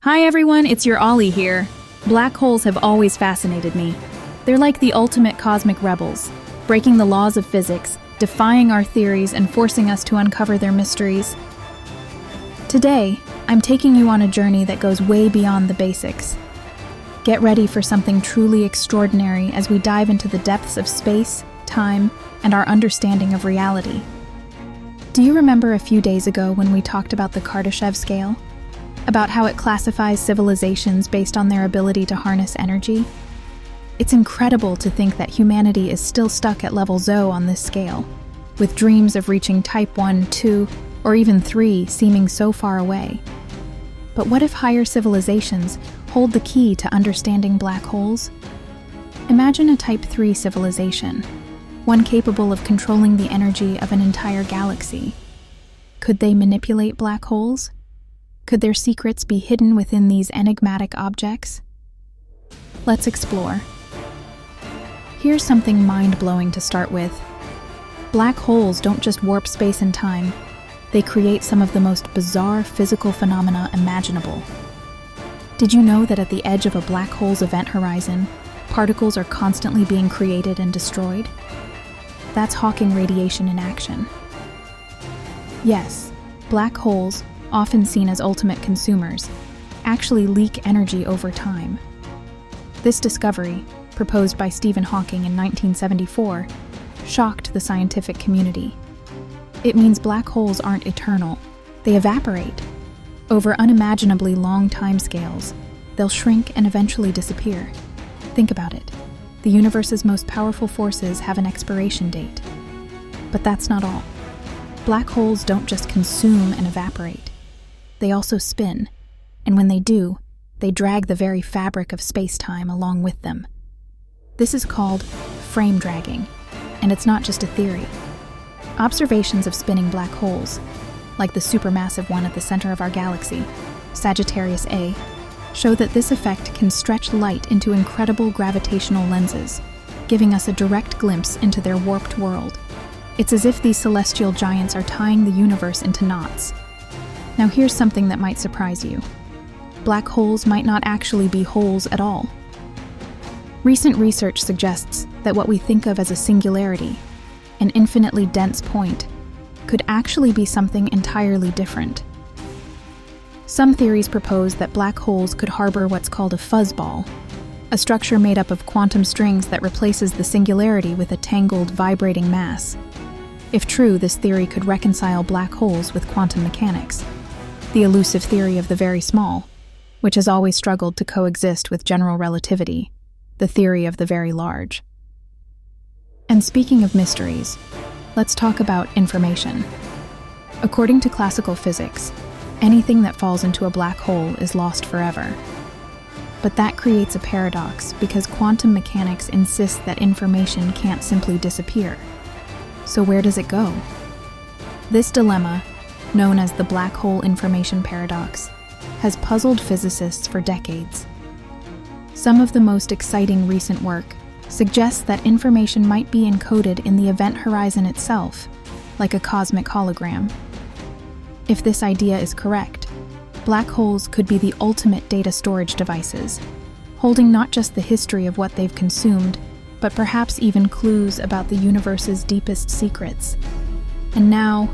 Hi everyone, it's your Ollie here. Black holes have always fascinated me. They're like the ultimate cosmic rebels, breaking the laws of physics, defying our theories, and forcing us to uncover their mysteries. Today, I'm taking you on a journey that goes way beyond the basics. Get ready for something truly extraordinary as we dive into the depths of space, time, and our understanding of reality. Do you remember a few days ago when we talked about the Kardashev Scale? About how it classifies civilizations based on their ability to harness energy? It's incredible to think that humanity is still stuck at level 0 on this scale, with dreams of reaching type 1, 2, or even 3 seeming so far away. But what if higher civilizations hold the key to understanding black holes? Imagine a type 3 civilization, one capable of controlling the energy of an entire galaxy. Could they manipulate black holes? Could their secrets be hidden within these enigmatic objects? Let's explore. Here's something mind-blowing to start with. Black holes don't just warp space and time, they create some of the most bizarre physical phenomena imaginable. Did you know that at the edge of a black hole's event horizon, particles are constantly being created and destroyed? That's Hawking radiation in action. Yes, black holes, often seen as ultimate consumers, actually leak energy over time. This discovery, proposed by Stephen Hawking in 1974, shocked the scientific community. It means black holes aren't eternal, they evaporate. Over unimaginably long timescales, they'll shrink and eventually disappear. Think about it. The universe's most powerful forces have an expiration date. But that's not all. Black holes don't just consume and evaporate. They also spin, and when they do, they drag the very fabric of space-time along with them. This is called frame dragging, and it's not just a theory. Observations of spinning black holes, like the supermassive one at the center of our galaxy, Sagittarius A, show that this effect can stretch light into incredible gravitational lenses, giving us a direct glimpse into their warped world. It's as if these celestial giants are tying the universe into knots. Now here's something that might surprise you. Black holes might not actually be holes at all. Recent research suggests that what we think of as a singularity, an infinitely dense point, could actually be something entirely different. Some theories propose that black holes could harbor what's called a fuzzball, a structure made up of quantum strings that replaces the singularity with a tangled, vibrating mass. If true, this theory could reconcile black holes with quantum mechanics, the elusive theory of the very small, which has always struggled to coexist with general relativity, the theory of the very large. And speaking of mysteries, let's talk about information. According to classical physics, anything that falls into a black hole is lost forever. But that creates a paradox because quantum mechanics insists that information can't simply disappear. So where does it go? This dilemma, known as the black hole information paradox, has puzzled physicists for decades. Some of the most exciting recent work suggests that information might be encoded in the event horizon itself, like a cosmic hologram. If this idea is correct, black holes could be the ultimate data storage devices, holding not just the history of what they've consumed, but perhaps even clues about the universe's deepest secrets. And now,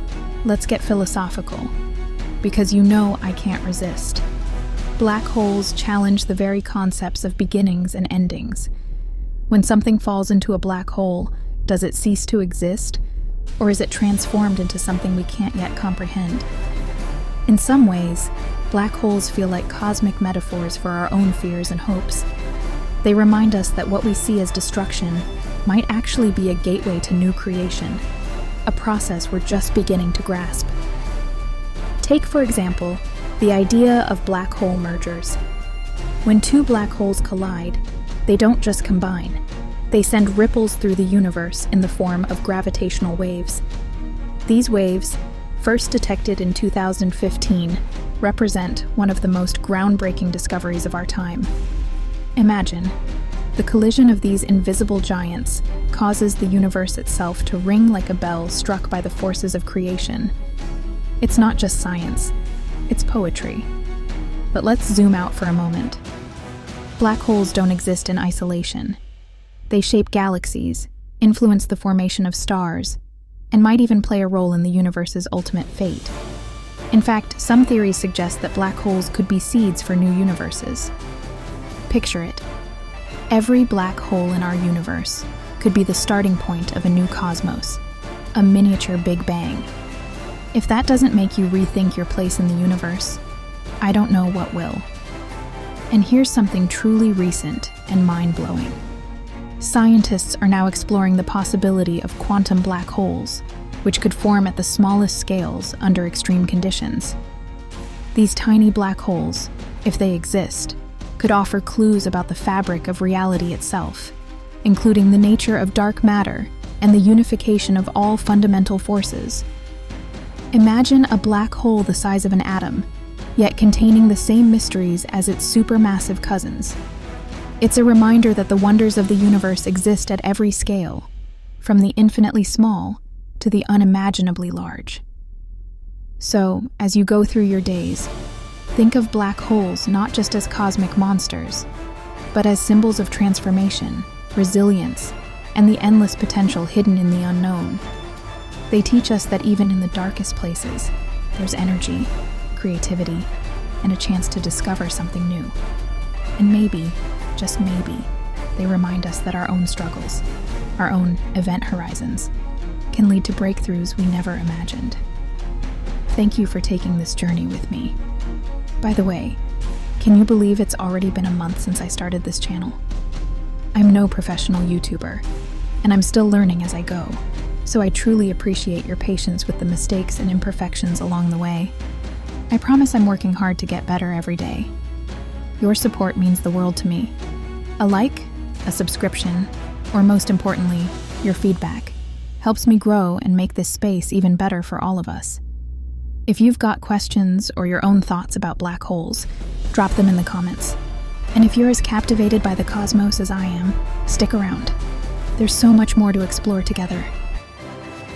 let's get philosophical, because you know I can't resist. Black holes challenge the very concepts of beginnings and endings. When something falls into a black hole, does it cease to exist, or is it transformed into something we can't yet comprehend? In some ways, black holes feel like cosmic metaphors for our own fears and hopes. They remind us that what we see as destruction might actually be a gateway to new creation, a process we're just beginning to grasp. Take, for example, the idea of black hole mergers. When two black holes collide, they don't just combine. They send ripples through the universe in the form of gravitational waves. These waves, first detected in 2015, represent one of the most groundbreaking discoveries of our time. Imagine, the collision of these invisible giants causes the universe itself to ring like a bell struck by the forces of creation. It's not just science, it's poetry. But let's zoom out for a moment. Black holes don't exist in isolation. They shape galaxies, influence the formation of stars, and might even play a role in the universe's ultimate fate. In fact, some theories suggest that black holes could be seeds for new universes. Picture it. Every black hole in our universe could be the starting point of a new cosmos, a miniature Big Bang. If that doesn't make you rethink your place in the universe, I don't know what will. And here's something truly recent and mind-blowing. Scientists are now exploring the possibility of quantum black holes, which could form at the smallest scales under extreme conditions. These tiny black holes, if they exist, could offer clues about the fabric of reality itself, including the nature of dark matter and the unification of all fundamental forces. Imagine a black hole the size of an atom, yet containing the same mysteries as its supermassive cousins. It's a reminder that the wonders of the universe exist at every scale, from the infinitely small to the unimaginably large. So, as you go through your days, think of black holes not just as cosmic monsters, but as symbols of transformation, resilience, and the endless potential hidden in the unknown. They teach us that even in the darkest places, there's energy, creativity, and a chance to discover something new. And maybe, just maybe, they remind us that our own struggles, our own event horizons, can lead to breakthroughs we never imagined. Thank you for taking this journey with me. By the way, can you believe it's already been a month since I started this channel? I'm no professional YouTuber, and I'm still learning as I go, so I truly appreciate your patience with the mistakes and imperfections along the way. I promise I'm working hard to get better every day. Your support means the world to me. A like, a subscription, or most importantly, your feedback helps me grow and make this space even better for all of us. If you've got questions or your own thoughts about black holes, drop them in the comments. And if you're as captivated by the cosmos as I am, stick around. There's so much more to explore together.